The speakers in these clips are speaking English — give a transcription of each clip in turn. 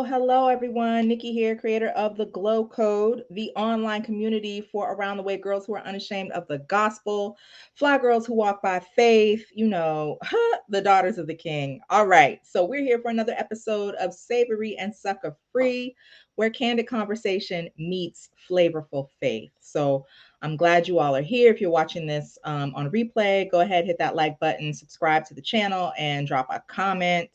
Hello, everyone. Nicci here, creator of the Glow Code, the online community for around the way girls who are unashamed of the gospel, fly girls who walk by faith, the daughters of the king. All right, so we're here for another episode of Savory and SuckaFree, where candid conversation meets flavorful faith. So I'm glad you all are here. If you're watching this on replay, go ahead, hit that like button, subscribe to the channel, and drop a comment.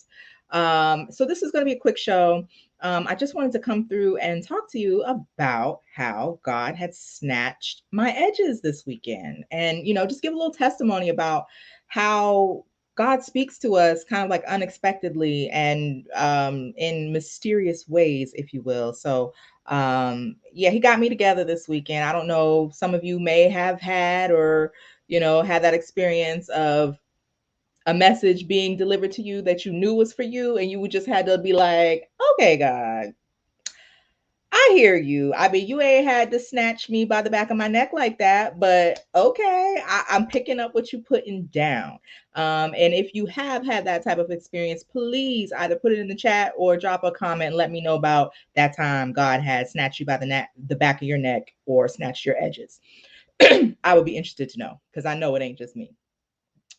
So this is going to be a quick show. I just wanted to come through and talk to you about how God had snatched my edges this weekend, and just give a little testimony about how God speaks to us kind of like unexpectedly and in mysterious ways, if you will. So yeah, he got me together this weekend. I don't know, some of you may have had or had that experience of a message being delivered to you that you knew was for you, and you would just had to be like, okay, God, I hear you. I mean, you ain't had to snatch me by the back of my neck like that, but okay, I'm picking up what you putting down. And if you have had that type of experience, please either put it in the chat or drop a comment and let me know about that time God had snatched you by the back of your neck, or snatched your edges. I would be interested to know, because I know it ain't just me.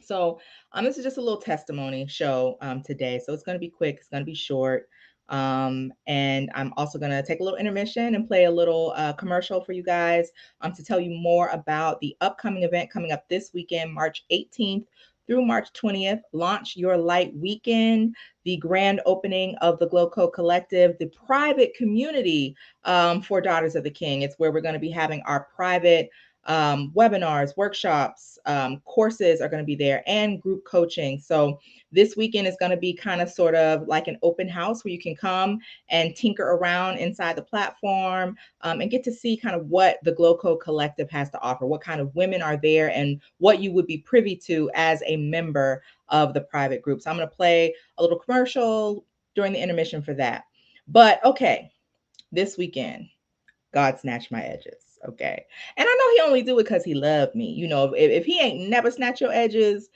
So this is just a little testimony show today. So it's going to be quick. It's going to be short. And I'm also going to take a little intermission and play a little commercial for you guys to tell you more about the upcoming event coming up this weekend, March 18th through March 20th, Launch Your Light Weekend, the grand opening of the Glow Code Collective, the private community for Daughters of the King. It's where we're going to be having our private webinars, workshops, courses are going to be there, and group coaching. So this weekend is going to be kind of sort of like an open house where you can come and tinker around inside the platform and get to see kind of what the Glow Code Collective has to offer, what kind of women are there, and what you would be privy to as a member of the private group. So I'm going to play a little commercial during the intermission for that. But okay, this weekend, God snatched my edges. Okay. And I know he only do it because he loved me. If he ain't never snatched your edges,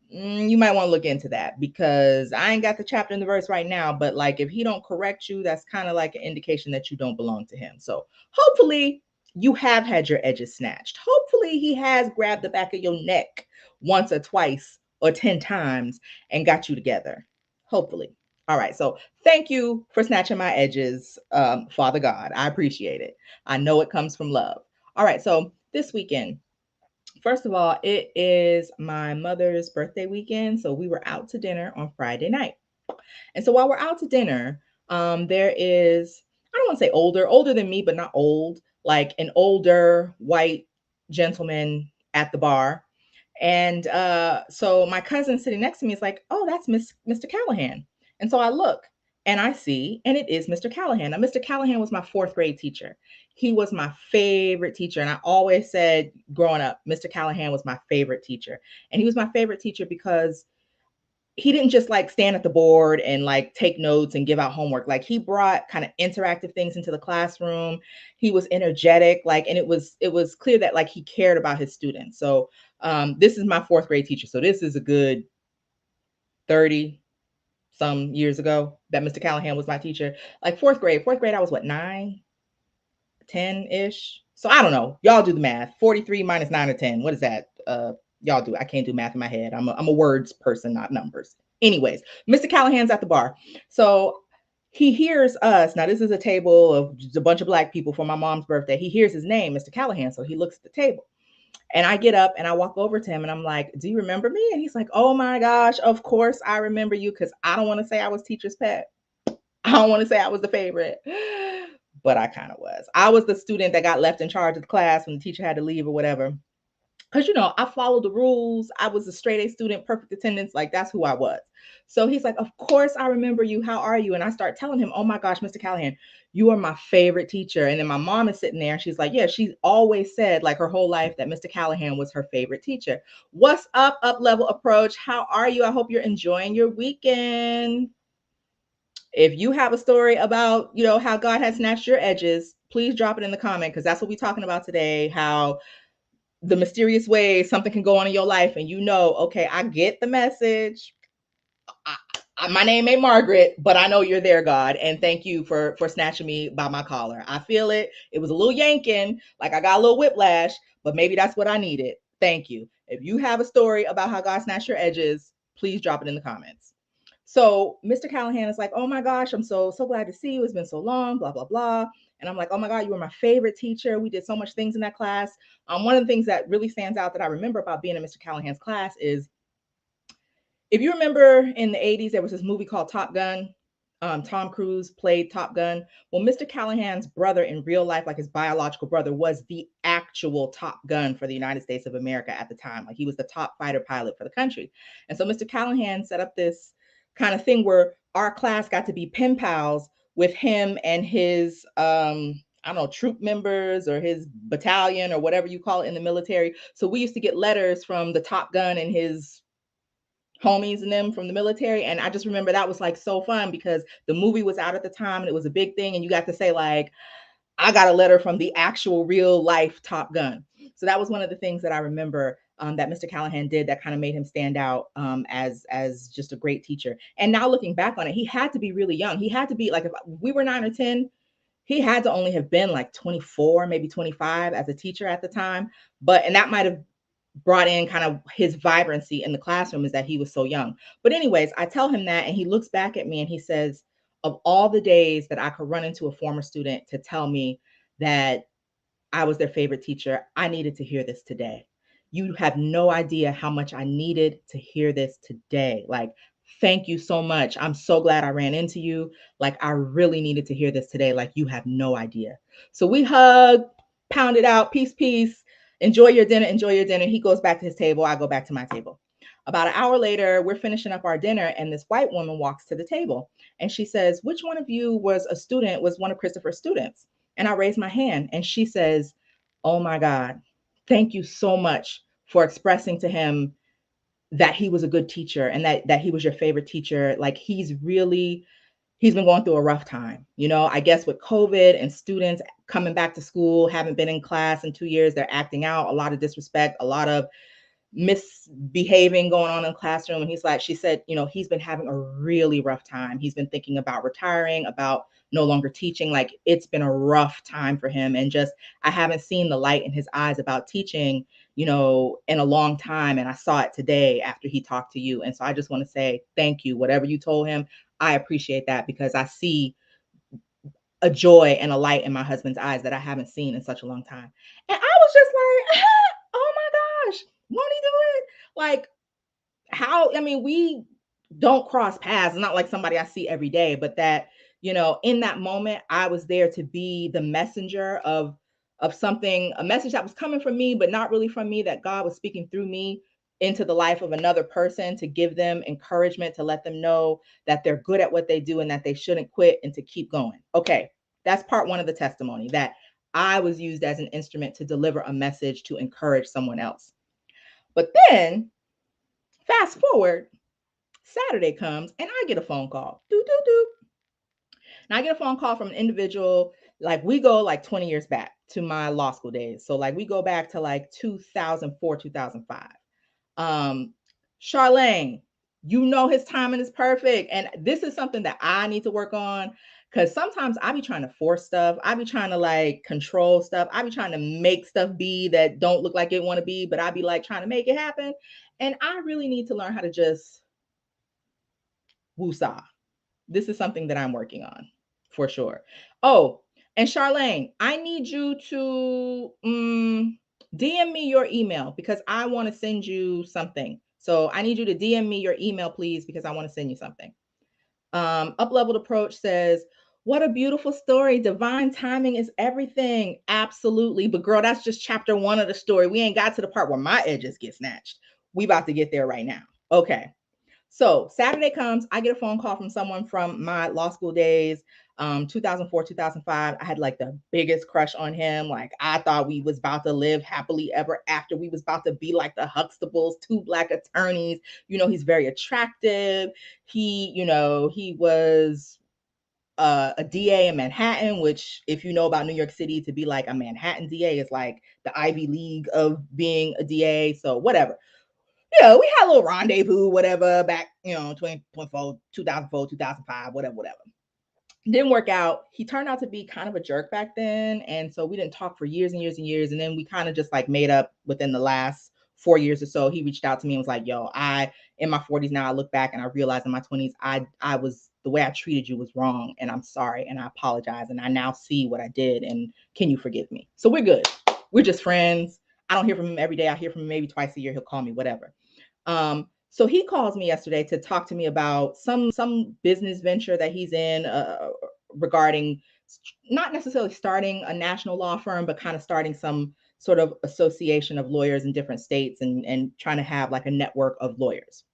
you might want to look into that, because I ain't got the chapter and the verse right now, but like if he don't correct you, that's kind of like an indication that you don't belong to him. So hopefully you have had your edges snatched. Hopefully he has grabbed the back of your neck once or twice or 10 times and got you together. Hopefully. All right. So thank you for snatching my edges, Father God. I appreciate it. I know it comes from love. All right. So this weekend, first of all, it is my mother's birthday weekend. So we were out to dinner on Friday night. And so while we're out to dinner, there is, I don't want to say older than me, but not old, like an older white gentleman at the bar. And so my cousin sitting next to me is like, oh, that's Mr. Callahan. And so I look and I see, and it is Mr. Callahan. Now, Mr. Callahan was my fourth grade teacher. He was my favorite teacher. And I always said growing up, Mr. Callahan was my favorite teacher. And he was my favorite teacher because he didn't just like stand at the board and like take notes and give out homework. Like he brought kind of interactive things into the classroom. He was energetic, like, and it was clear that like he cared about his students. So this is my fourth grade teacher. So this is a good 30 some years ago that Mr. Callahan was my teacher. Like fourth grade, I was what, 9, 10-ish. So I don't know. Y'all do the math. 43 minus 9 or 10. What is that? Y'all do. I can't do math in my head. I'm a words person, not numbers. Anyways, Mr. Callahan's at the bar. So he hears us. Now, this is a table of just a bunch of Black people for my mom's birthday. He hears his name, Mr. Callahan. So he looks at the table. And I get up and I walk over to him and I'm like, do you remember me? And he's like, oh my gosh, of course I remember you, because I don't want to say I was teacher's pet. I don't want to say I was the favorite, but I kind of was. I was the student that got left in charge of the class when the teacher had to leave or whatever. Because, I followed the rules. I was a straight A student, perfect attendance. Like, that's who I was. So he's like, of course I remember you. How are you? And I start telling him, oh my gosh, Mr. Callahan, you are my favorite teacher. And then my mom is sitting there and she's like, yeah, she's always said like her whole life that Mr. Callahan was her favorite teacher. What's up level approach? How are you? I hope you're enjoying your weekend. If you have a story about, how God has snatched your edges, please drop it in the comment, because that's what we're talking about today. How the mysterious ways something can go on in your life, and okay, I get the message. My name ain't Margaret, but I know you're there, God, and thank you for snatching me by my collar. I feel it. It was a little yanking, like I got a little whiplash, but maybe that's what I needed. Thank you. If you have a story about how God snatched your edges, please drop it in the comments. So Mr. Callahan is like, oh my gosh, I'm so glad to see you. It's been so long, blah, blah, blah. And I'm like, oh my God, you were my favorite teacher. We did so much things in that class. One of the things that really stands out that I remember about being in Mr. Callahan's class is, if you remember in the 80s, there was this movie called Top Gun. Tom Cruise played Top Gun. Well, Mr. Callahan's brother in real life, like his biological brother, was the actual Top Gun for the United States of America at the time. Like, he was the top fighter pilot for the country. And so Mr. Callahan set up this kind of thing where our class got to be pen pals with him and his I don't know, troop members or his battalion or whatever you call it in the military. So we used to get letters from the Top Gun and his homies and them from the military. And I just remember that was like so fun, because the movie was out at the time and it was a big thing. And you got to say, like, I got a letter from the actual real life Top Gun. So that was one of the things that I remember, that Mr. Callahan did that kind of made him stand out, as just a great teacher. And now looking back on it, he had to be really young. He had to be like, if we were 9 or 10, he had to only have been like 24, maybe 25 as a teacher at the time. And that might have brought in kind of his vibrancy in the classroom, is that he was so young. But anyways, I tell him that and he looks back at me and he says, of all the days that I could run into a former student to tell me that I was their favorite teacher, I needed to hear this today. You have no idea how much I needed to hear this today. Like, thank you so much. I'm so glad I ran into you. Like, I really needed to hear this today. Like, you have no idea. So we hug, pound it out, peace, peace. Enjoy your dinner, enjoy your dinner. He goes back to his table. I go back to my table. About an hour later, we're finishing up our dinner, and this white woman walks to the table and she says, which one of you was one of Christopher's students? And I raise my hand and she says, oh my God, thank you so much for expressing to him that he was a good teacher and that he was your favorite teacher. Like, he's been going through a rough time. I guess with COVID and students coming back to school, haven't been in class in 2 years, they're acting out, a lot of disrespect, a lot of misbehaving going on in the classroom. And she said, he's been having a really rough time. He's been thinking about retiring, about no longer teaching. Like, it's been a rough time for him. And just, I haven't seen the light in his eyes about teaching, in a long time. And I saw it today after he talked to you. And so I just want to say thank you. Whatever you told him, I appreciate that, because I see a joy and a light in my husband's eyes that I haven't seen in such a long time. And I was just like, oh my gosh, won't he do it? Like, how, I mean, we don't cross paths. It's not like somebody I see every day, but that, in that moment, I was there to be the messenger of something, a message that was coming from me, but not really from me, that God was speaking through me into the life of another person, to give them encouragement, to let them know that they're good at what they do and that they shouldn't quit and to keep going. Okay, that's part one of the testimony, that I was used as an instrument to deliver a message to encourage someone else. But then fast forward, Saturday comes and I get a phone call. Do, do, do. And I get a phone call from an individual. Like, we go like 20 years back to my law school days. So like, we go back to like 2004, 2005. Um, Charlene, his timing is perfect. And this is something that I need to work on, because sometimes I be trying to force stuff. I be trying to like control stuff. I be trying to make stuff be that don't look like it want to be, but I be like trying to make it happen. And I really need to learn how to just woosah. This is something that I'm working on for sure. Oh, and Charlene, I need you to DM me your email because I want to send you something. So I need you to DM me your email, please, because I want to send you something. Upleveled Approach says, what a beautiful story. Divine timing is everything. Absolutely. But girl, that's just chapter 1 of the story. We ain't got to the part where my edges get snatched. We about to get there right now. Okay. So Saturday comes, I get a phone call from someone from my law school days, 2004, 2005. I had like the biggest crush on him. Like I thought we was about to live happily ever after. We was about to be like the Huxtables, 2 Black attorneys. He's very attractive. He was a DA in Manhattan, which, if you know about New York City, to be like a Manhattan DA is like the Ivy League of being a DA. So whatever. We had a little rendezvous, whatever, back, 2004, 2004, 2005, whatever. Didn't work out. He turned out to be kind of a jerk back then. And so we didn't talk for years and years and years. And then we kind of just like made up within the last 4 years or so. He reached out to me and was like, yo, in my 40s now, I look back and I realized in my 20s, I was, the way I treated you was wrong. And I'm sorry. And I apologize. And I now see what I did. And can you forgive me? So we're good. We're just friends. I don't hear from him every day. I hear from him maybe twice a year. He'll call me, whatever. So he calls me yesterday to talk to me about some business venture that he's in, regarding not necessarily starting a national law firm, but kind of starting some sort of association of lawyers in different states and trying to have like a network of lawyers.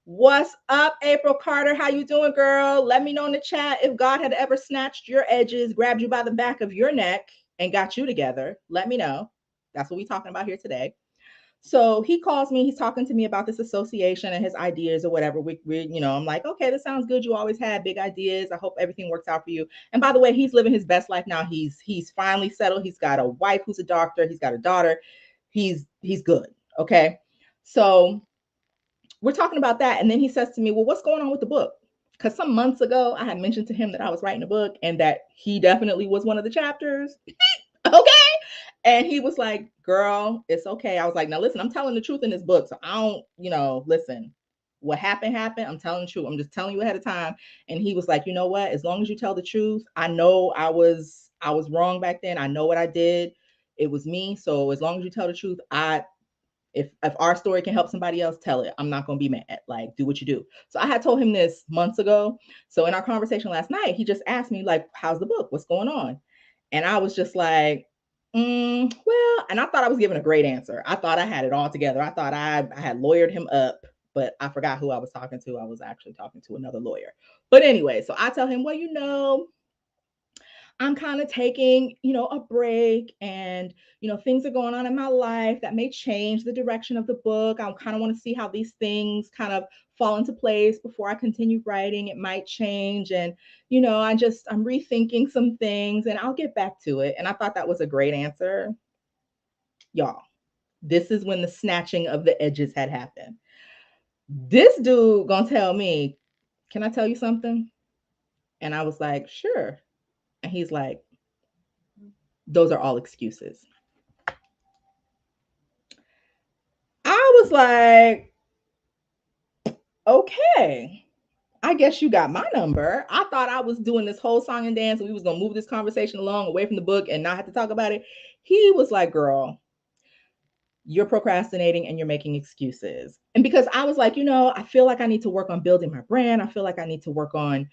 What's up, April Carter? How you doing, girl? Let me know in the chat if God had ever snatched your edges, grabbed you by the back of your neck, and got you together. Let me know. That's what we're talking about here today. So he calls me, he's talking to me about this association and his ideas or whatever. I'm like, okay, this sounds good. You always had big ideas. I hope everything works out for you. And by the way, he's living his best life now. He's finally settled. He's got a wife who's a doctor. He's got a daughter. He's good. Okay. So we're talking about that. And then he says to me, well, what's going on with the book? Because some months ago, I had mentioned to him that I was writing a book and that he definitely was one of the chapters. Okay. And he was like, girl, it's okay. I was like, now listen, I'm telling the truth in this book. So I don't, listen, what happened. I'm telling the truth. I'm just telling you ahead of time. And he was like, you know what? As long as you tell the truth, I know I was wrong back then. I know what I did. It was me. So as long as you tell the truth, if our story can help somebody else, tell it. I'm not going to be mad. Like, do what you do. So I had told him this months ago. So in our conversation last night, he just asked me like, how's the book? What's going on? And I was just like, well, and I thought I was giving a great answer. I thought I had it all together. I thought I had lawyered him up, but I forgot who I was talking to. I was actually talking to another lawyer. But anyway, so I tell him, well, I'm kind of taking, a break and, things are going on in my life that may change the direction of the book. I kind of want to see how these things kind of fall into place before I continue writing. It might change. And, I'm rethinking some things and I'll get back to it. And I thought that was a great answer. Y'all, this is when the snatching of the edges had happened. This dude gonna tell me, can I tell you something? And I was like, sure. And he's like, those are all excuses. I was like, okay, I guess you got my number. I thought I was doing this whole song and dance and we was gonna move this conversation along away from the book and not have to talk about it. He was like, girl, you're procrastinating and you're making excuses. And because I was like, I feel like I need to work on building my brand. I feel like I need to work on,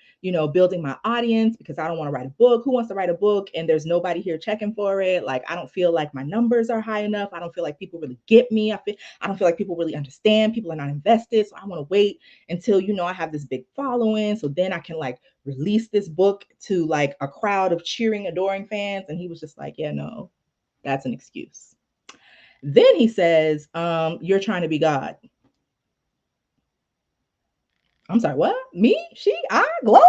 building my audience because I don't want to write a book. Who wants to write a book? And there's nobody here checking for it. Like, I don't feel like my numbers are high enough. I don't feel like people really get me. I don't feel like people really understand. People are not invested. So I want to wait until, I have this big following. So then I can like release this book to like a crowd of cheering, adoring fans. And he was just like, yeah, no, that's an excuse. Then he says, you're trying to be God. I'm sorry, what? Me? She? I? Glow?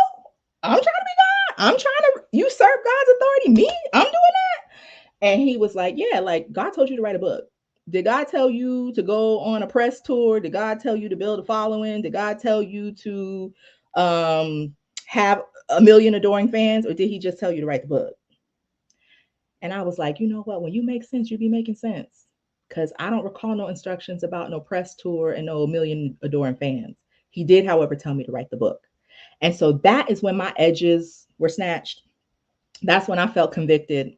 I'm trying to be God? I'm trying to usurp God's authority? Me? I'm doing that? And he was like, yeah, like God told you to write a book. Did God tell you to go on a press tour? Did God tell you to build a following? Did God tell you to have 1 million adoring fans? Or did he just tell you to write the book? And I was like, you know what? When you make sense, you be making sense. Because I don't recall no instructions about no press tour and no 1 million adoring fans. He did, however, tell me to write the book. And so that is when my edges were snatched. That's when I felt convicted.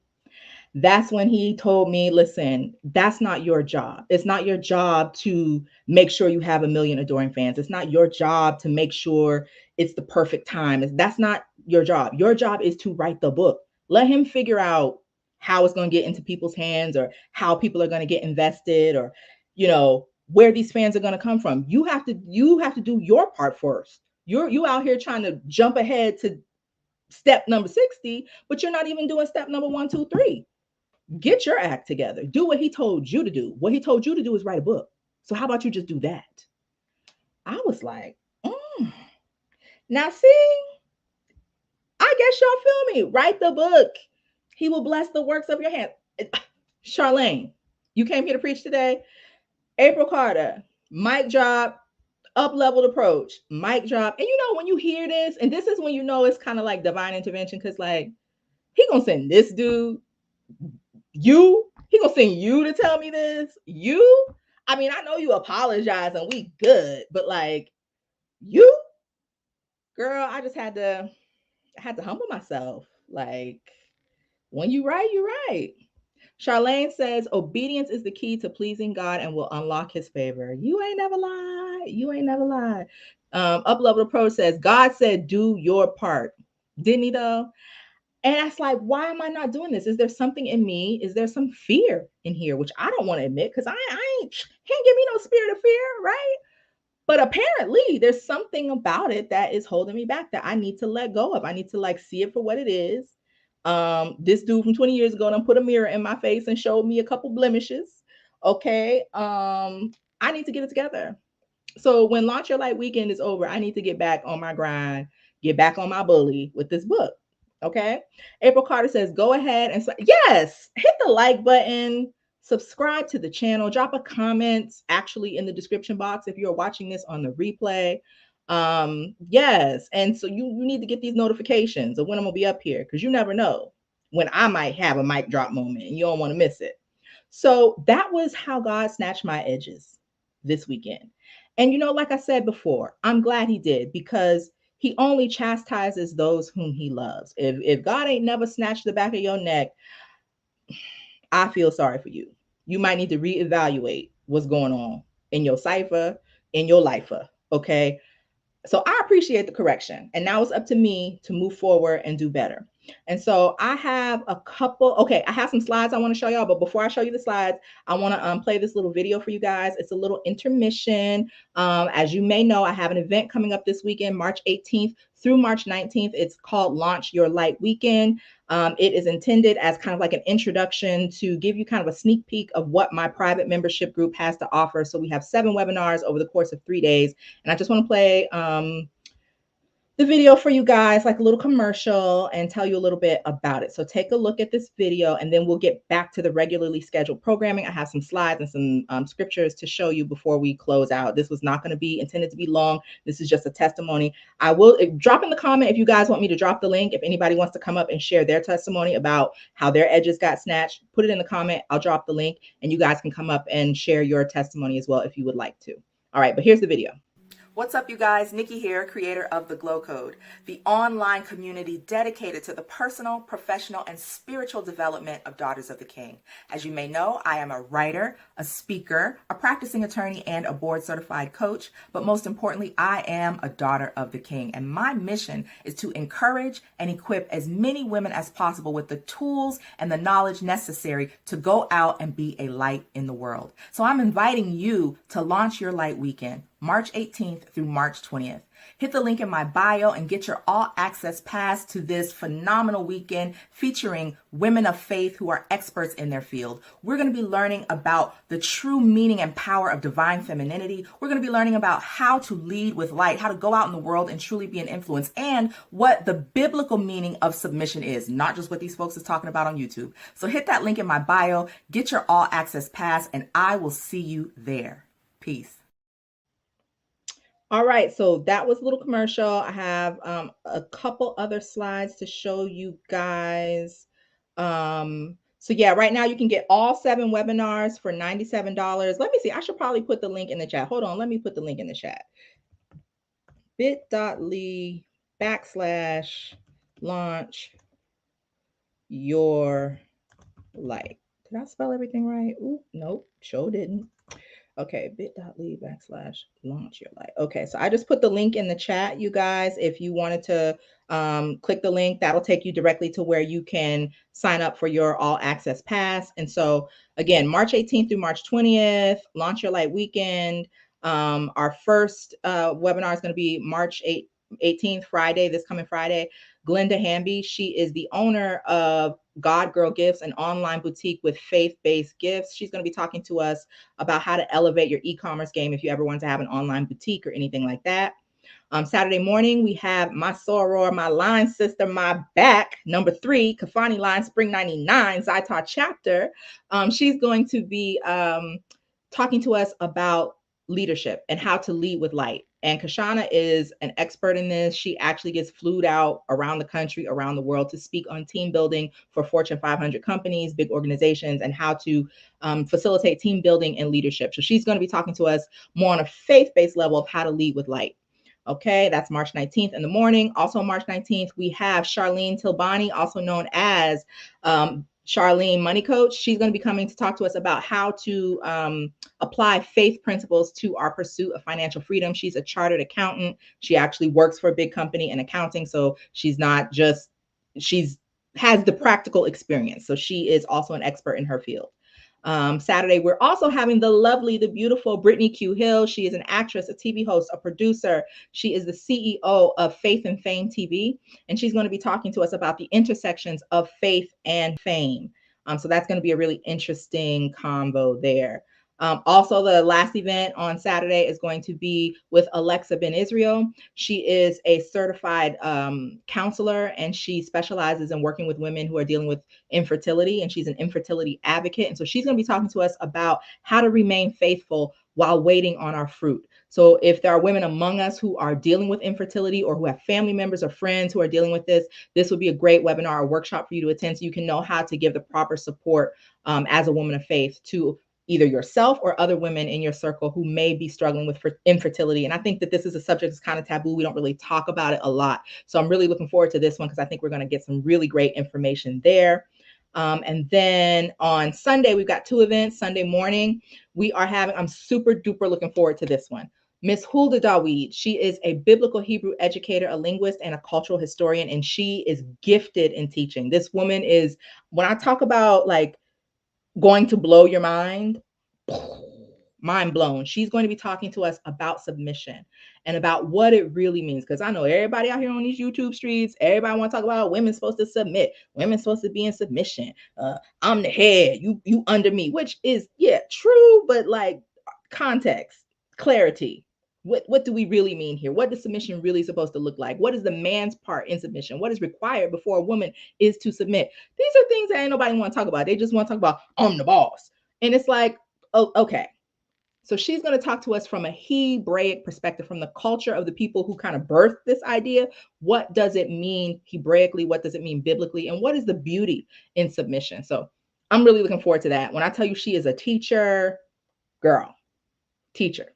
That's when he told me, listen, that's not your job. It's not your job to make sure you have a million adoring fans. It's not your job to make sure it's the perfect time. That's not your job. Your job is to write the book. Let him figure out how it's going to get into people's hands, or how people are going to get invested, or, where these fans are going to come from. You have to do your part first. You out here trying to jump ahead to step number 60, but you're not even doing step number 1, 2, 3. Get your act together. Do what he told you to do. What he told you to do is write a book. So how about you just do that? I was like, now see, I guess y'all feel me. Write the book. He will bless the works of your hand. Charlene, you came here to preach today. April Carter, mic drop, up leveled approach, mic drop. And when you hear this, and this is when it's kind of like divine intervention, because like he gonna send this dude, he gonna send you to tell me this. I mean, I know you apologize and we good, but like you, girl, I had to humble myself. Like, when you right, you right. Charlene says obedience is the key to pleasing God and will unlock his favor. You ain't never lied. You ain't never lied. Up level pro says God said do your part. Didn't he though? And that's like, why am I not doing this? Is there something in me? Is there some fear in here, which I don't want to admit, because I ain't can't give me no spirit of fear, right? But apparently there's something about it that is holding me back, that I need to let go of. I need to like see it for what it is. This dude from 20 years ago done put a mirror in my face and showed me a couple blemishes. Okay. I need to get it together. So when Launch Your Light weekend is over, I need to get back on my grind, get back on my bully with this book. Okay. April Carter says, go ahead and yes, hit the like button, subscribe to the channel, drop a comment actually in the description box if you're watching this on the replay. Yes. And so you need to get these notifications of when I'm gonna be up here, because you never know when I might have a mic drop moment and you don't want to miss it. So that was how God snatched my edges this weekend. And like I said before, I'm glad he did, because he only chastises those whom he loves. If God ain't never snatched the back of your neck, I feel sorry for you. You might need to reevaluate what's going on in your cipher, in your life. Okay. So I appreciate the correction. And now it's up to me to move forward and do better. And so I have I have some slides I want to show y'all. But before I show you the slides, I want to play this little video for you guys. It's a little intermission. As you may know, I have an event coming up this weekend, March 18th through March 19th. It's called Launch Your Light Weekend. It is intended as kind of like an introduction to give you kind of a sneak peek of what my private membership group has to offer. So we have 7 webinars over the course of 3 days. And I just want to play the video for you guys, like a little commercial, and tell you a little bit about it. So take a look at this video, and then we'll get back to the regularly scheduled programming. I have some slides and some scriptures to show you before we close out. This was not going to be intended to be long. This is just a testimony. I will drop in the comment if you guys want me to drop the link. If anybody wants to come up and share their testimony about how their edges got snatched, put it in the comment. I'll drop the link, and you guys can come up and share your testimony as well if you would like to. All right, but here's the video. What's up, you guys? Nicci here, creator of The Glow Code, the online community dedicated to the personal, professional, and spiritual development of Daughters of the King. As you may know, I am a writer, a speaker, a practicing attorney, and a board-certified coach. But most importantly, I am a daughter of the King. And my mission is to encourage and equip as many women as possible with the tools and the knowledge necessary to go out and be a light in the world. So I'm inviting you to Launch Your Light Weekend, March 18th through March 20th. Hit the link in my bio and get your all-access pass to this phenomenal weekend featuring women of faith who are experts in their field. We're going to be learning about the true meaning and power of divine femininity. We're going to be learning about how to lead with light, how to go out in the world and truly be an influence, and what the biblical meaning of submission is, not just what these folks is talking about on YouTube. So hit that link in my bio, get your all-access pass, and I will see you there. Peace. All right, so that was a little commercial. I have a couple other slides to show you guys. So yeah, right now you can get all 7 webinars for $97. Let me see. I should probably put the link in the chat. Hold on. Let me put the link in the chat. bit.ly/launch your light. Did I spell everything right? Ooh, nope, sure didn't. Okay, bit.ly/launch your light. Okay, so I just put the link in the chat, you guys. If you wanted to click the link, that'll take you directly to where you can sign up for your all access pass. And so, again, March 18th through March 20th, Launch Your Light Weekend. Our first webinar is going to be March 18th, Friday, this coming Friday. Glenda Hamby, she is the owner of God Girl Gifts, an online boutique with faith-based gifts. She's going to be talking to us about how to elevate your e-commerce game if you ever want to have an online boutique or anything like that. Saturday morning, we have my soror, my line sister, my back, number 3, Kafani Line, Spring 99, Zaitar chapter. She's going to be talking to us about leadership and how to lead with light. And Kashana is an expert in this. She actually gets flued out around the country, around the world to speak on team building for Fortune 500 companies, big organizations, and how to facilitate team building and leadership. So she's going to be talking to us more on a faith-based level of how to lead with light. Okay, that's March 19th in the morning. Also, March 19th, we have Charlene Tilbani, also known as Charlene Money Coach. She's going to be coming to talk to us about how to apply faith principles to our pursuit of financial freedom. She's a chartered accountant. She actually works for a big company in accounting. So she's not just, she's has the practical experience. So she is also an expert in her field. Saturday, we're also having the lovely, the beautiful Brittany Q. Hill. She is an actress, a TV host, a producer. She is the CEO of Faith and Fame TV, and she's going to be talking to us about the intersections of faith and fame. So that's going to be a really interesting combo there. Also, the last event on Saturday is going to be with Alexa Ben Israel. She is a certified counselor, and she specializes in working with women who are dealing with infertility, and she's an infertility advocate. And so she's going to be talking to us about how to remain faithful while waiting on our fruit. So if there are women among us who are dealing with infertility or who have family members or friends who are dealing with this would be a great webinar or workshop for you to attend so you can know how to give the proper support as a woman of faith to either yourself or other women in your circle who may be struggling with infertility. And I think that this is a subject that's kind of taboo. We don't really talk about it a lot. So I'm really looking forward to this one because I think we're going to get some really great information there. And then on Sunday, we've got 2 events. Sunday morning, I'm super duper looking forward to this one. Miss Hulda Daweed, she is a biblical Hebrew educator, a linguist, and a cultural historian, and she is gifted in teaching. This woman is, when I talk about like going to blow your mind, mind blown. She's going to be talking to us about submission and about what it really means. Because I know everybody out here on these YouTube streets, everybody want to talk about women's supposed to submit, women's supposed to be in submission. I'm the head, you under me, which is, yeah, true, but like context, clarity. What do we really mean here? What does submission really supposed to look like? What is the man's part in submission? What is required before a woman is to submit? These are things that ain't nobody want to talk about. They just want to talk about, I'm the boss. And it's like, oh, okay. So she's going to talk to us from a Hebraic perspective, from the culture of the people who kind of birthed this idea. What does it mean Hebraically? What does it mean biblically? And what is the beauty in submission? So I'm really looking forward to that. When I tell you she is a teacher, girl, teacher.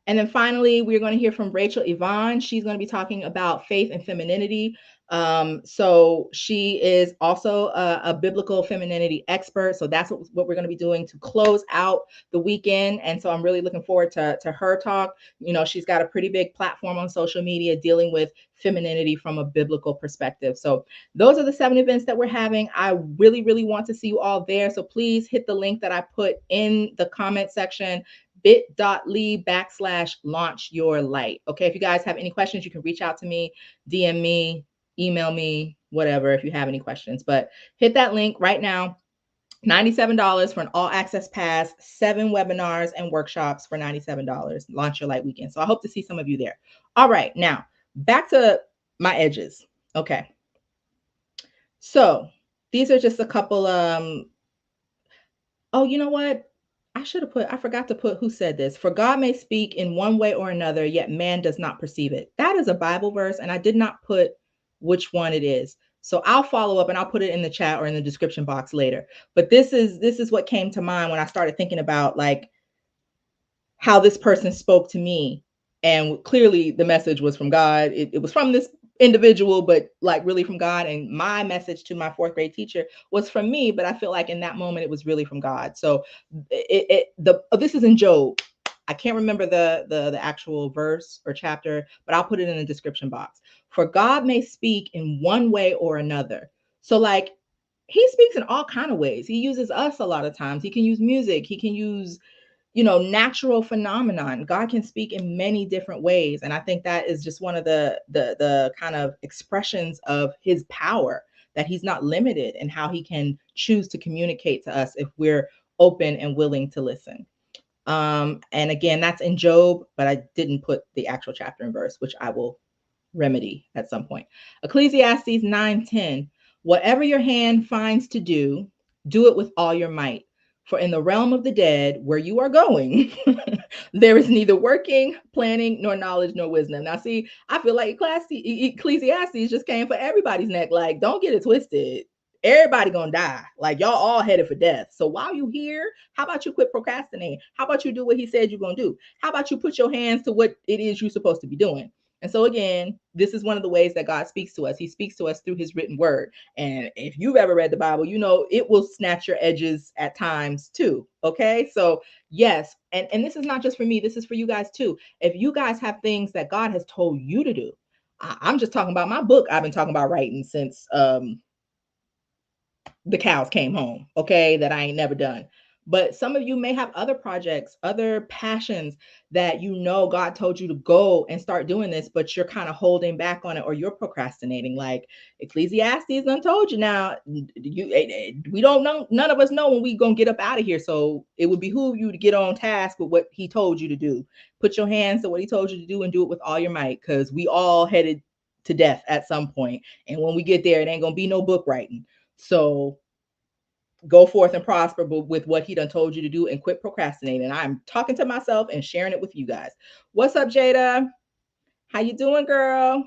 And then finally, we're going to hear from Rachel Yvonne. She's going to be talking about faith and femininity. So she is also a biblical femininity expert. So that's what we're going to be doing to close out the weekend. And so I'm really looking forward to her talk. You know, she's got a pretty big platform on social media dealing with femininity from a biblical perspective. So those are the 7 events that we're having. I really, really want to see you all there. So please hit the link that I put in the comment section, bit.ly/launch your light. Okay, if you guys have any questions, you can reach out to me, DM me, email me, whatever, if you have any questions. But hit that link right now. $97 for an all access pass, 7 webinars and workshops for $97. Launch your light weekend. So I hope to see some of you there. All right, now back to my edges. Okay. So these are just a couple, oh, you know what? I forgot to put who said this. For God may speak in one way or another, yet man does not perceive it. That is a Bible verse, and I did not put which one it is. So I'll follow up and I'll put it in the chat or in the description box later. But this is what came to mind when I started thinking about like how this person spoke to me. And clearly the message was from God. It was from this individual, but like really from God. And my message to my fourth grade teacher was from me, but I feel like in that moment it was really from God. So this is in Job. I can't remember the actual verse or chapter, but I'll put it in the description box. For God may speak in one way or another. So like he speaks in all kind of ways. He uses us a lot of times. He can use music. He can use natural phenomenon. God can speak in many different ways, and I think that is just one of the kind of expressions of his power, that he's not limited in how he can choose to communicate to us if we're open and willing to listen. And again, that's in Job, but I didn't put the actual chapter and verse, which I will remedy at some point. Ecclesiastes 9:10. Whatever your hand finds to do, do it with all your might. For in the realm of the dead, where you are going, there is neither working, planning, nor knowledge, nor wisdom. Now, see, I feel like Ecclesiastes just came for everybody's neck. Like, don't get it twisted. Everybody gonna die. Like, y'all all headed for death. So while you here, how about you quit procrastinating? How about you do what he said you're gonna do? How about you put your hands to what it is you're supposed to be doing? And so, again, this is one of the ways that God speaks to us. He speaks to us through his written word. And if you've ever read the Bible, it will snatch your edges at times too. Okay. So, yes. And this is not just for me, this is for you guys too. If you guys have things that God has told you to do, I'm just talking about my book. I've been talking about writing since the cows came home, okay, that I ain't never done. But some of you may have other projects, other passions that God told you to go and start doing this, but you're kind of holding back on it, or you're procrastinating. Like Ecclesiastes done told you now, we don't know, none of us know when we gonna get up out of here. So it would behoove you to get on task with what he told you to do. Put your hands to what he told you to do and do it with all your might, because we all headed to death at some point. And when we get there, it ain't gonna be no book writing. So go forth and prosper with what he done told you to do, and quit procrastinating. I'm talking to myself and sharing it with you guys. What's up, Jada? How you doing, girl?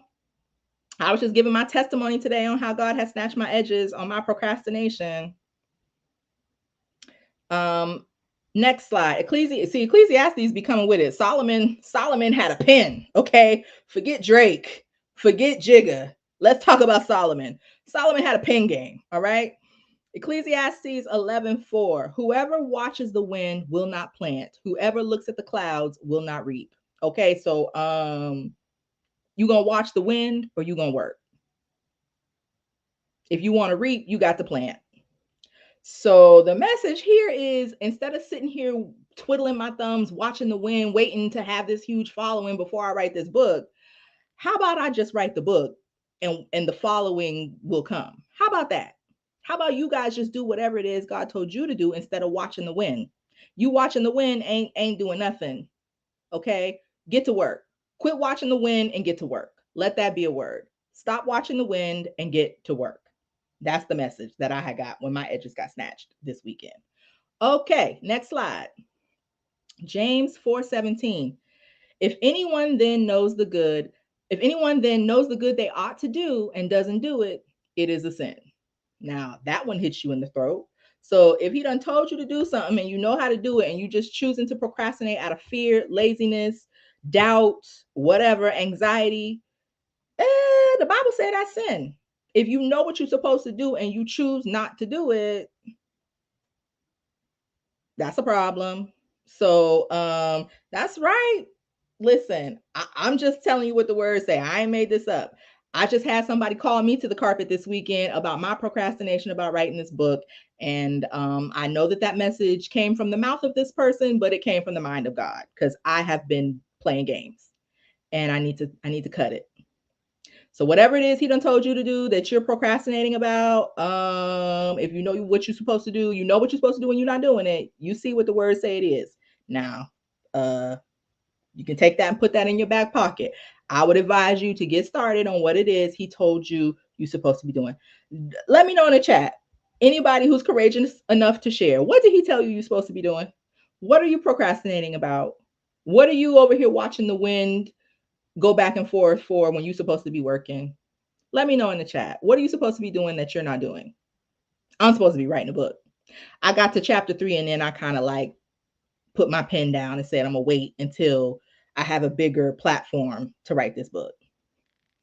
I was just giving my testimony today on how God has snatched my edges on my procrastination. Next slide. Ecclesiastes be coming with it. Solomon had a pen. Okay, forget Drake, forget Jigga. Let's talk about Solomon. Solomon had a pen game. All right. Ecclesiastes 11:4. Whoever watches the wind will not plant. Whoever looks at the clouds will not reap. Okay, so you gonna watch the wind or you gonna work? If you want to reap, you got to plant. So the message here is, instead of sitting here twiddling my thumbs, watching the wind, waiting to have this huge following before I write this book, how about I just write the book and the following will come? How about that? How about you guys just do whatever it is God told you to do instead of watching the wind? You watching the wind ain't doing nothing. Okay? Get to work. Quit watching the wind and get to work. Let that be a word. Stop watching the wind and get to work. That's the message that I had got when my edges got snatched this weekend. Okay, next slide. James 4:17. If anyone then knows the good they ought to do and doesn't do it, it is a sin. Now, that one hits you in the throat. So if he done told you to do something and you know how to do it, and you just choosing to procrastinate out of fear, laziness, doubt, whatever, anxiety, the Bible said that's sin. If you know what you're supposed to do and you choose not to do it, that's a problem. So that's right. Listen, I'm just telling you what the words say. I ain't made this up. I just had somebody call me to the carpet this weekend about my procrastination about writing this book. And I know that message came from the mouth of this person, but it came from the mind of God, because I have been playing games and I need to cut it. So whatever it is he done told you to do that you're procrastinating about, if you know what you're supposed to do, you know what you're supposed to do when you're not doing it. You see what the words say it is. Now, you can take that and put that in your back pocket. I would advise you to get started on what it is he told you you're supposed to be doing. Let me know in the chat. Anybody who's courageous enough to share, what did he tell you you're supposed to be doing? What are you procrastinating about? What are you over here watching the wind go back and forth for when you're supposed to be working? Let me know in the chat. What are you supposed to be doing that you're not doing? I'm supposed to be writing a book. I got to chapter 3 and then I kind of like put my pen down and said I'm gonna wait until I have a bigger platform to write this book.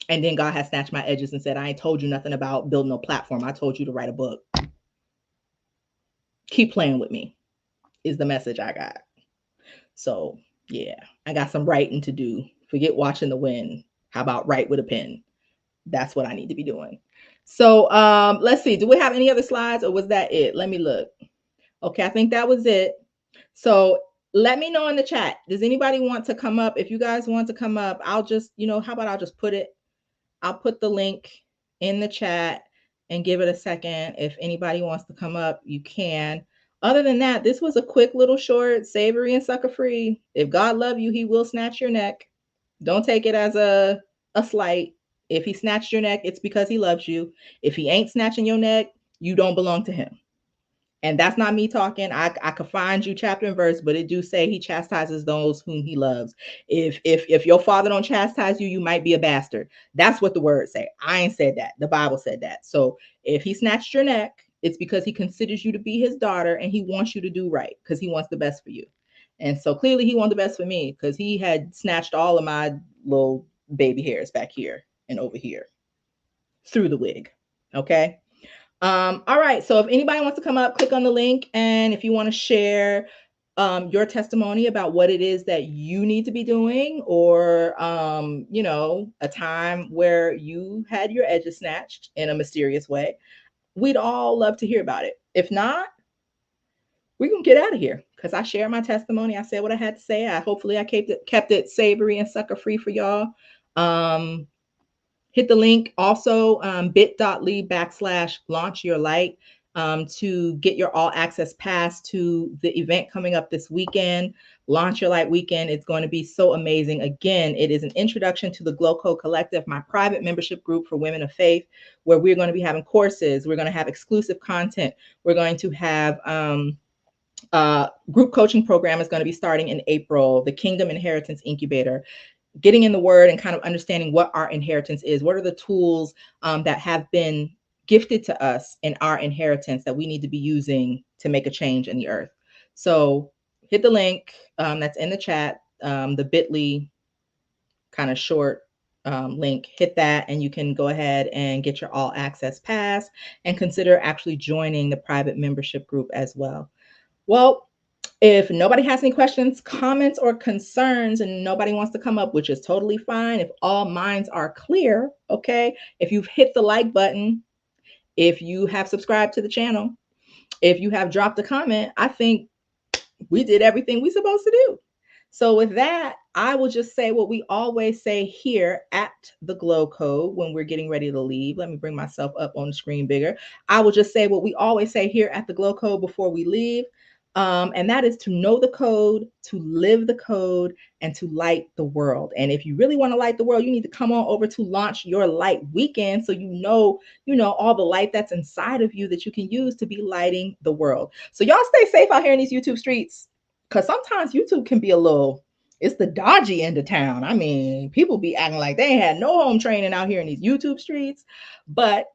And then God has snatched my edges and said, I ain't told you nothing about building a platform. I told you to write a book. Keep playing with me is the message I got. So yeah, I got some writing to do. Forget watching the wind. How about write with a pen? That's what I need to be doing. So let's see. Do we have any other slides or was that it? Let me look. Okay, I think that was it. So let me know in the chat. Does anybody want to come up? If you guys want to come up, I'll just, how about I'll just I'll put the link in the chat and give it a second. If anybody wants to come up, you can. Other than that, this was a quick little short, savory and sucker free. If God love you, he will snatch your neck. Don't take it as a slight. If he snatched your neck, it's because he loves you. If he ain't snatching your neck, you don't belong to him. And that's not me talking. I could find you chapter and verse, but it do say he chastises those whom he loves. If your father don't chastise you, you might be a bastard. That's what the words say. I ain't said that. The Bible said that. So if he snatched your neck, it's because he considers you to be his daughter and he wants you to do right because he wants the best for you. And so clearly he wanted the best for me because he had snatched all of my little baby hairs back here and over here through the wig. Okay. All right. So if anybody wants to come up, click on the link. And if you want to share your testimony about what it is that you need to be doing, or, a time where you had your edges snatched in a mysterious way, we'd all love to hear about it. If not, we're going to get out of here because I shared my testimony. I said what I had to say. Hopefully I kept it savory and sucker free for y'all. Hit the link also, bit.ly/launch your light, to get your all access pass to the event coming up this weekend, Launch Your Light Weekend. It's going to be so amazing. Again, it is an introduction to the Glow Code Collective, my private membership group for women of faith, where we're going to be having courses. We're going to have exclusive content. We're going to have group coaching program is going to be starting in April, the Kingdom Inheritance Incubator, getting in the word and kind of understanding what our inheritance is. What are the tools that have been gifted to us in our inheritance that we need to be using to make a change in the earth? So hit the link that's in the chat, the bit.ly kind of short link. Hit that and you can go ahead and get your all access pass and consider actually joining the private membership group as well. Well, if nobody has any questions, comments, or concerns, and nobody wants to come up, which is totally fine, if all minds are clear, okay? If you've hit the like button, if you have subscribed to the channel, if you have dropped a comment, I think we did everything we're supposed to do. So with that, I will just say what we always say here at the Glow Code when we're getting ready to leave. Let me bring myself up on the screen bigger. I will just say what we always say here at the Glow Code before we leave. And that is to know the code, to live the code, and to light the world. And if you really want to light the world, you need to come on over to Launch Your Light Weekend so you know all the light that's inside of you that you can use to be lighting the world. So y'all stay safe out here in these YouTube streets, because sometimes YouTube can be it's the dodgy end of town. I mean, people be acting like they ain't had no home training out here in these YouTube streets. But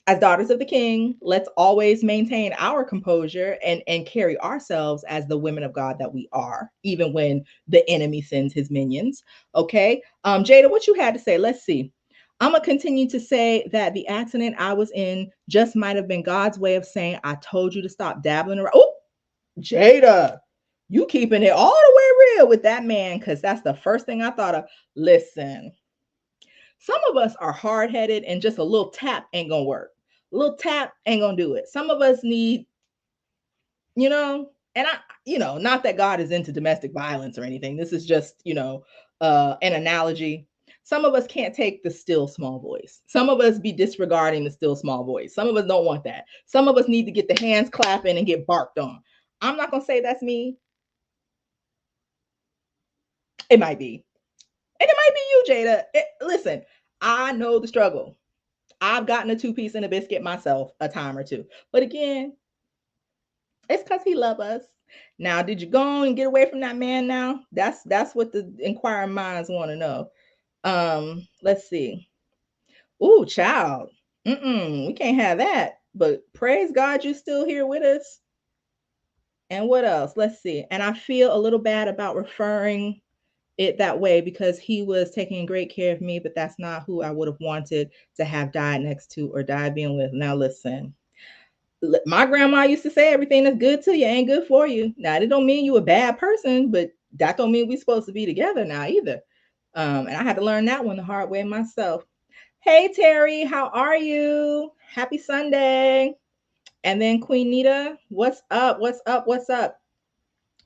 as daughters of the King, let's always maintain our composure and carry ourselves as the women of God that we are, even when the enemy sends his minions. Okay. Jada, what you had to say? Let's see. I'm going to continue to say that the accident I was in just might have been God's way of saying, I told you to stop dabbling around. Oh, Jada, you keeping it all the way real with that man, because that's the first thing I thought of. Listen, some of us are hard-headed and just a little tap ain't going to work. A little tap ain't going to do it. Some of us need, and not that God is into domestic violence or anything. This is just, an analogy. Some of us can't take the still small voice. Some of us be disregarding the still small voice. Some of us don't want that. Some of us need to get the hands clapping and get barked on. I'm not going to say that's me. It might be. And it might be you, Jada. Listen, I know the struggle. I've gotten a 2-piece and a biscuit myself a time or two. But again, it's because he loves us. Now, did you go and get away from that man now? That's what the inquiring minds want to know. Let's see. Ooh, child. We can't have that. But praise God you're still here with us. And what else? Let's see. And I feel a little bad about referring it that way because he was taking great care of me, but that's not who I would have wanted to have died next to or died being with. Now, listen, my grandma used to say everything that's good to you ain't good for you. Now, that don't mean you a bad person, but that don't mean we supposed to be together now either. And I had to learn that one the hard way myself. Hey, Terry, how are you? Happy Sunday. And then Queen Nita, what's up? What's up? What's up?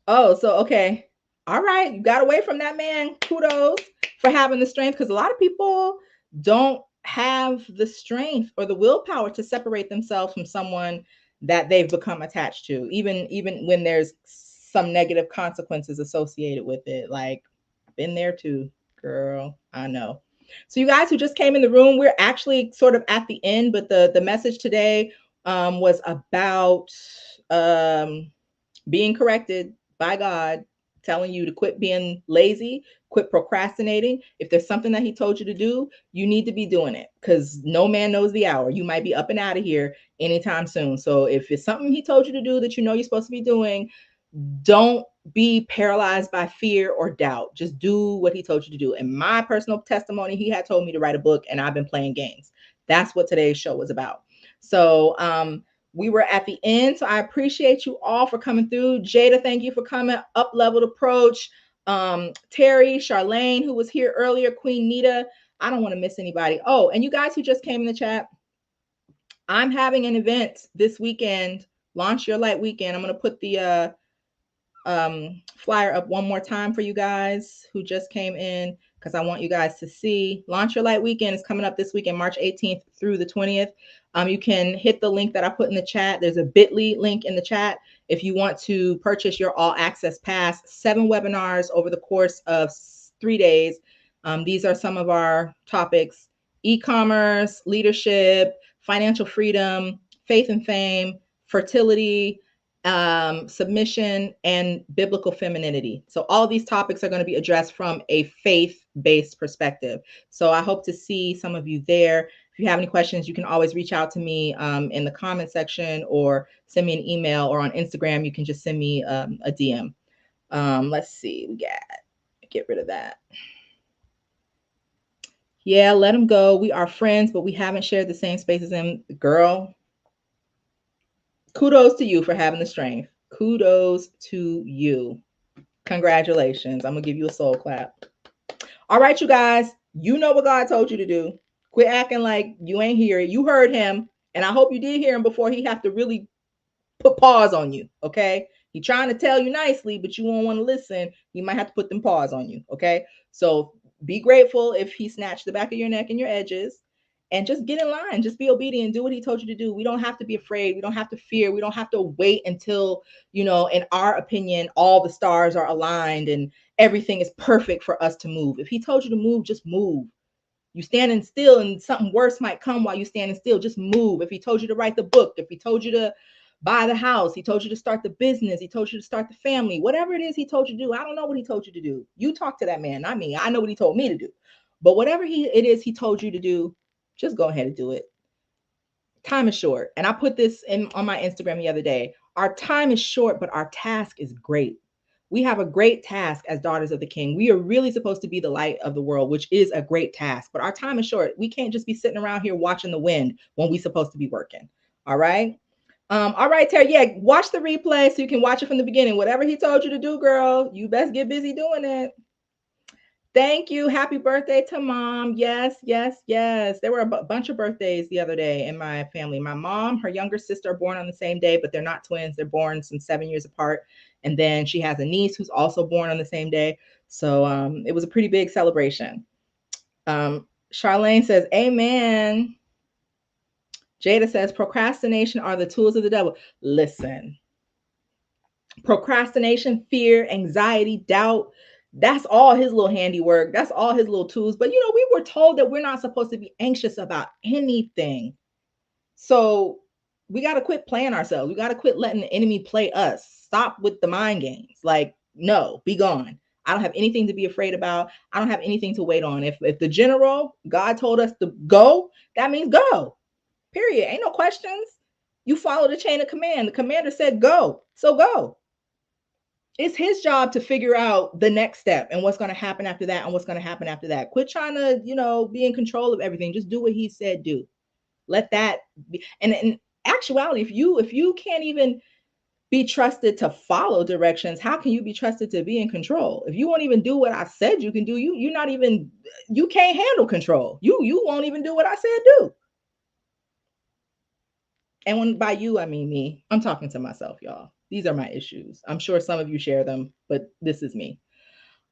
Oh, so okay. All right. You got away from that man. Kudos for having the strength because a lot of people don't have the strength or the willpower to separate themselves from someone that they've become attached to, even when there's some negative consequences associated with it. Like, been there too, girl. I know. So you guys who just came in the room, we're actually sort of at the end, but the message today was about being corrected by God, telling you to quit being lazy, quit procrastinating. If there's something that He told you to do, you need to be doing it because no man knows the hour. You might be up and out of here anytime soon. So if it's something He told you to do that you know you're supposed to be doing, don't be paralyzed by fear or doubt. Just do what He told you to do. In my personal testimony, He had told me to write a book and I've been playing games. That's what today's show was about. So, we were at the end, so I appreciate you all for coming through. Jada, thank you for coming. Up leveled approach. Terry, Charlene, who was here earlier, Queen Nita. I don't want to miss anybody. Oh, and you guys who just came in the chat, I'm having an event this weekend, Launch Your Light Weekend. I'm going to put the flyer up one more time for you guys who just came in because I want you guys to see. Launch Your Light Weekend is coming up this weekend, March 18th through the 20th. You can hit the link that I put in the chat. There's a bit.ly link in the chat if you want to purchase your all access pass. 7 webinars over the course of 3 days. These are some of our topics: e-commerce, leadership, financial freedom, faith and fame, fertility, submission, and biblical femininity. So all these topics are going to be addressed from a faith-based perspective. So I hope to see some of you there. If you have any questions, you can always reach out to me in the comment section or send me an email, or on Instagram, you can just send me a DM. Let's see, get rid of that. Yeah, let him go. We are friends, but we haven't shared the same space as him. Girl, kudos to you for having the strength. Kudos to you. Congratulations. I'm going to give you a soul clap. All right, you guys, you know what God told you to do. Quit acting like you ain't hear it. You heard Him, and I hope you did hear Him before He have to really put pause on you, okay? He trying to tell you nicely, but you won't want to listen. He might have to put them pause on you, okay? So be grateful if He snatched the back of your neck and your edges, and just get in line. Just be obedient. Do what He told you to do. We don't have to be afraid. We don't have to fear. We don't have to wait until, in our opinion, all the stars are aligned and everything is perfect for us to move. If He told you to move, just move. You standing still and something worse might come while you standing still. Just move. If He told you to write the book, if He told you to buy the house, He told you to start the business, He told you to start the family, whatever it is He told you to do. I don't know what He told you to do. You talk to that man, not me. I know what He told me to do. But whatever it is He told you to do, just go ahead and do it. Time is short. And I put this on my Instagram the other day. Our time is short, but our task is great. We have a great task as daughters of the King. We are really supposed to be the light of the world, which is a great task. But our time is short. We can't just be sitting around here watching the wind when we're supposed to be working. All right. All right, Terry. Yeah, watch the replay so you can watch it from the beginning. Whatever He told you to do, girl, you best get busy doing it. Thank you. Happy birthday to Mom. Yes, yes, yes. There were a bunch of birthdays the other day in my family. My mom, her younger sister are born on the same day, but they're not twins. They're born some 7 years apart. And then she has a niece who's also born on the same day. So it was a pretty big celebration. Charlene says, amen. Jada says, procrastination are the tools of the devil. Listen, procrastination, fear, anxiety, doubt, that's all his little handiwork. That's all his little tools. But, we were told that we're not supposed to be anxious about anything. So we got to quit playing ourselves. We got to quit letting the enemy play us. Stop with the mind games. Like, no, be gone. I don't have anything to be afraid about. I don't have anything to wait on. If the general, God told us to go, that means go. Period. Ain't no questions. You follow the chain of command. The commander said go. So go. It's his job to figure out the next step and what's going to happen after that and what's going to happen after that. Quit trying to, be in control of everything. Just do what he said do. Let that be. And in actuality, if you can't even be trusted to follow directions, how can you be trusted to be in control? If you won't even do what I said you can do, you're not even, you can't handle control. You won't even do what I said do. And when by you, I mean me. I'm talking to myself, y'all. These are my issues. I'm sure some of you share them, but this is me.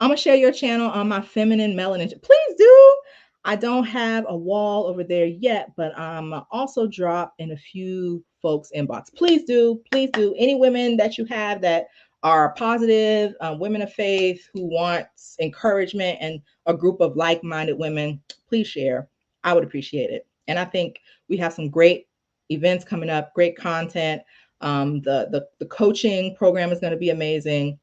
I'm gonna share your channel on my feminine melanin. Please do. I don't have a wall over there yet, but I'm also drop in a few folks' inbox. Please do. Please do. Any women that you have that are positive, women of faith who want encouragement and a group of like-minded women, please share. I would appreciate it. And I think we have some great events coming up, great content. The coaching program is going to be amazing.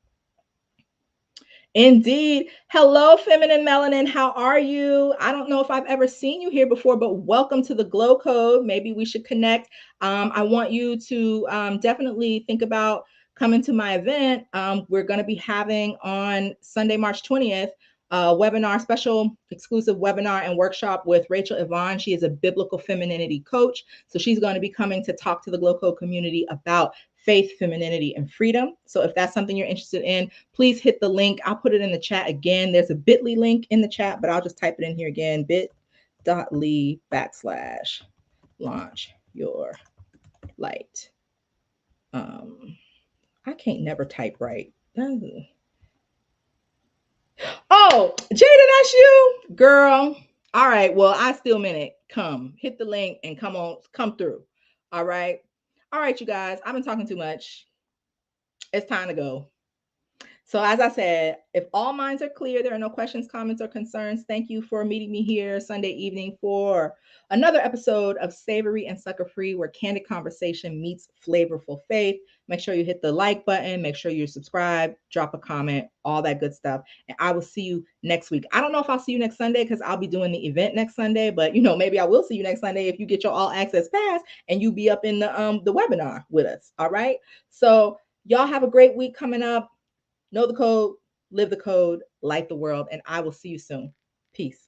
Indeed. Hello, Feminine Melanin. How are you? I don't know if I've ever seen you here before, but welcome to the Glow Code. Maybe we should connect. I want you to definitely think about coming to my event. We're going to be having on Sunday, March 20th, a webinar, special exclusive webinar and workshop with Rachel Yvonne. She is a biblical femininity coach. So she's going to be coming to talk to the Glow Code community about faith, femininity, and freedom. So if that's something you're interested in, please hit the link. I'll put it in the chat again. There's a bit.ly link in the chat, but I'll just type it in here again, bit.ly/launch your light. I can't never type right. Oh, Jada, that's you, girl. All right, well, I still meant it. Come, hit the link and come through. All right, you guys. I've been talking too much. It's time to go. So as I said, if all minds are clear, there are no questions, comments, or concerns. Thank you for meeting me here Sunday evening for another episode of Savory and SuckaFree, where candid conversation meets flavorful faith. Make sure you hit the like button. Make sure you subscribe, drop a comment, all that good stuff. And I will see you next week. I don't know if I'll see you next Sunday because I'll be doing the event next Sunday, but maybe I will see you next Sunday if you get your all access pass and you be up in the webinar with us. All right. So y'all have a great week coming up. Know the code, live the code, light the world, and I will see you soon. Peace.